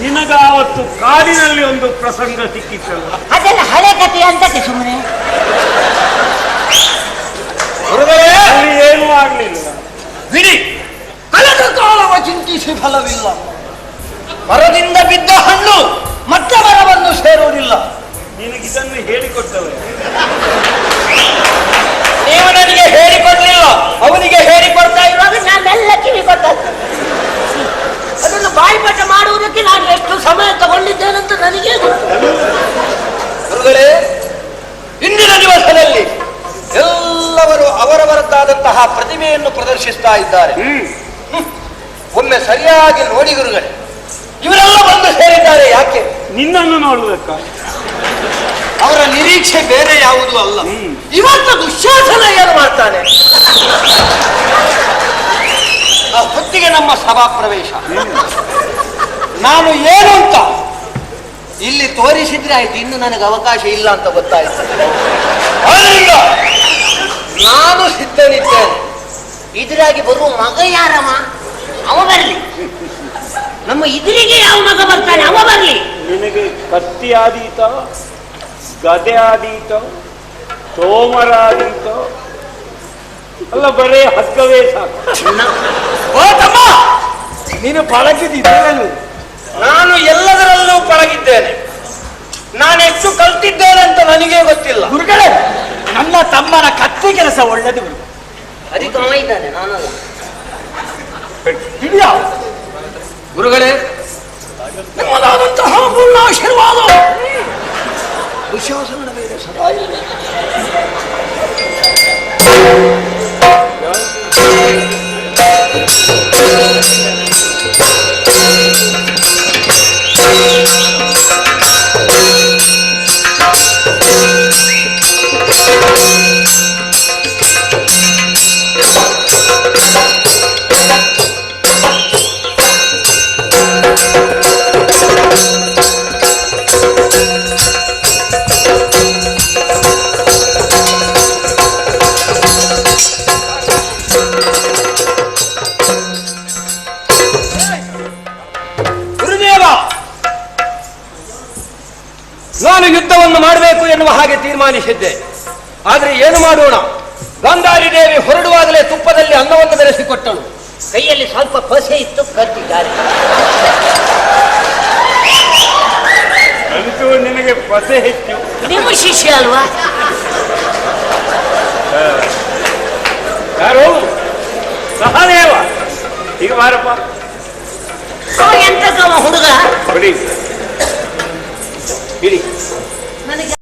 ನಿನಗಾವತ್ತು ಕಾಡಿನಲ್ಲಿ ಒಂದು ಪ್ರಸಂಗ ಸಿಕ್ಕಿತ್ತಲ್ಲ, ಅದೆಲ್ಲ ಹಳೆ ಕಥೆ ಅಂತಕ್ಕೆ ಸುಮ್ಮನೆ. ಅಲ್ಲಿ ಏನೂ ಆಗ್ಲಿಲ್ಲ. ಬಿಡಿ, ಕಳೆದ ಕಾಲವ ಚಿಂತಿಸಿ ಫಲವಿಲ್ಲ. ಮರದಿಂದ ಬಿದ್ದ ಹಣ್ಣು ಮತ್ತೆ ಮರವನ್ನು ಸೇರುವುದಿಲ್ಲ. ನಿನಗಿದನ್ನು ಹೇಳಿಕೊಟ್ಟವೆ. ನೀವು ನನಗೆ ಹೇಳಿಕೊಡ್ಲಿಲ್ಲ, ಅವನಿಗೆ ಹೇಳಿಕೊಡ್ತಾ ಇರುವಾಗ ನಾನೆಲ್ಲ ಕಿವಿ ಕೊಟ್ಟದ್ದು. ಅದನ್ನು ಬಾಯಿಪಾಠ ಮಾಡುವುದಕ್ಕೆ ನಾನು ಎಷ್ಟು ಸಮಯ ತಗೊಂಡಿದ್ದೇನಂತ ನನಗೇ ಗೊತ್ತು. ಗುರುಗಳೇ, ಇಂದಿನ ದಿವಸದಲ್ಲಿ ಎಲ್ಲವರು ಅವರವರದ್ದಾದಂತಹ ಪ್ರತಿಭೆಯನ್ನು ಪ್ರದರ್ಶಿಸ್ತಾ ಇದ್ದಾರೆ. ಒಮ್ಮೆ ಸರಿಯಾಗಿ ನೋಡಿ ಗುರುಗಳೇ, ಇವರೆಲ್ಲ ಬಂದು ಸೇರಿದ್ದಾರೆ ಯಾಕೆ? ನಿನ್ನನ್ನು ನೋಡುವುದಕ್ಕ. ಅವರ ನಿರೀಕ್ಷೆ ಬೇರೆ ಯಾವುದೂ ಅಲ್ಲ. ಇವತ್ತು ದುಶ್ಯಾಸನ ಏನು ಮಾಡ್ತಾನೆ? ಆ ಹೊತ್ತಿಗೆ ನಮ್ಮ ಸಭಾ ಪ್ರವೇಶ. ನಾನು ಏನು ಅಂತ ಇಲ್ಲಿ ತೋರಿಸಿದ್ರೆ ಆಯ್ತು, ಇನ್ನು ನನಗೆ ಅವಕಾಶ ಇಲ್ಲ ಅಂತ ಗೊತ್ತಾಯ್ತು. ಆದ್ದರಿಂದ ನಾನು ಸಿದ್ಧನಿದ್ದೇನೆ. ಇದ್ರಾಗಿ ಬರುವ ಮಗ ಯಾರಮ್ಮ? ಅವ ಬರ್ಲಿ. ನಮ್ಮ ಇದ್ರಿಗೆ ಯಾವ ಮಗ ಬರ್ತಾನೆ, ಅವ ಬರ್ಲಿ. ನಿನಗೆ ಕತ್ತಿ ಆದೀತ, ಗದೆ ಆದೀತ, ತೋಮರ ಆದೀತ, ಅಲ್ಲ ಬರೇ ಹಗ್ಗವೇ ಸಾಕು. ನೀನು ಪಳಗಿದ್ದೇನು? ನಾನು ಎಲ್ಲದರಲ್ಲೂ ಪಳಗಿದ್ದೇನೆ. ನಾನೆಷ್ಟು ಕಲ್ತಿದ್ದೇನೆ ಅಂತ ನನಗೇ ಗೊತ್ತಿಲ್ಲ. ಗುರುಗಳೇ, ನನ್ನ ತಮ್ಮನ ಕತ್ತಿ ಕೆಲಸ ಒಳ್ಳೆದು. ಅದಕ್ಕೆ ಅವ ಇದ್ದಾನೆ, ನಾನಲ್ಲ. ಹಿಡಿಯ ಗುರುಗಳೇ, ನಮ್ಮದಾದಂತಹ ಪೂರ್ಣ ಆಶೀರ್ವಾದ ದುಶ್ಯಾಸನ ಮೇಲೆ ಸದಾ ಇರಲಿ. ನಾನು ಯುದ್ಧವನ್ನು ಮಾಡಬೇಕು ಎನ್ನುವ ಹಾಗೆ ತೀರ್ಮಾನಿಸಿದ್ದೆ. ಆದರೆ ಏನು ಮಾಡೋಣ? ಗಾಂಧಾರಿ ದೇವಿ ಹೊರಡುವಾಗಲೇ ತುಪ್ಪದಲ್ಲಿ ಅನ್ನವನ್ನು ಬೆರೆಸಿಕೊಟ್ಟಳು. ಕೈಯಲ್ಲಿ ಸ್ವಲ್ಪ ಪಸೆ ಇತ್ತು, ಕತ್ತಿದ್ದಾರೆ. ಅಂತೂ ನಿನಗೆ ಪಸೆ ಹೆಚ್ಚು. ನಿಮ್ಮ ಶಿಷ್ಯ ಅಲ್ವಾ? ಯಾರು? ಸಹದೇವ. ಈಗ ಬಾರಪ್ಪ. ಅವ ಎಂತ ಹುಡುಗ ಬಿಡಿ ಬಿಡಿ. ನನಗೆ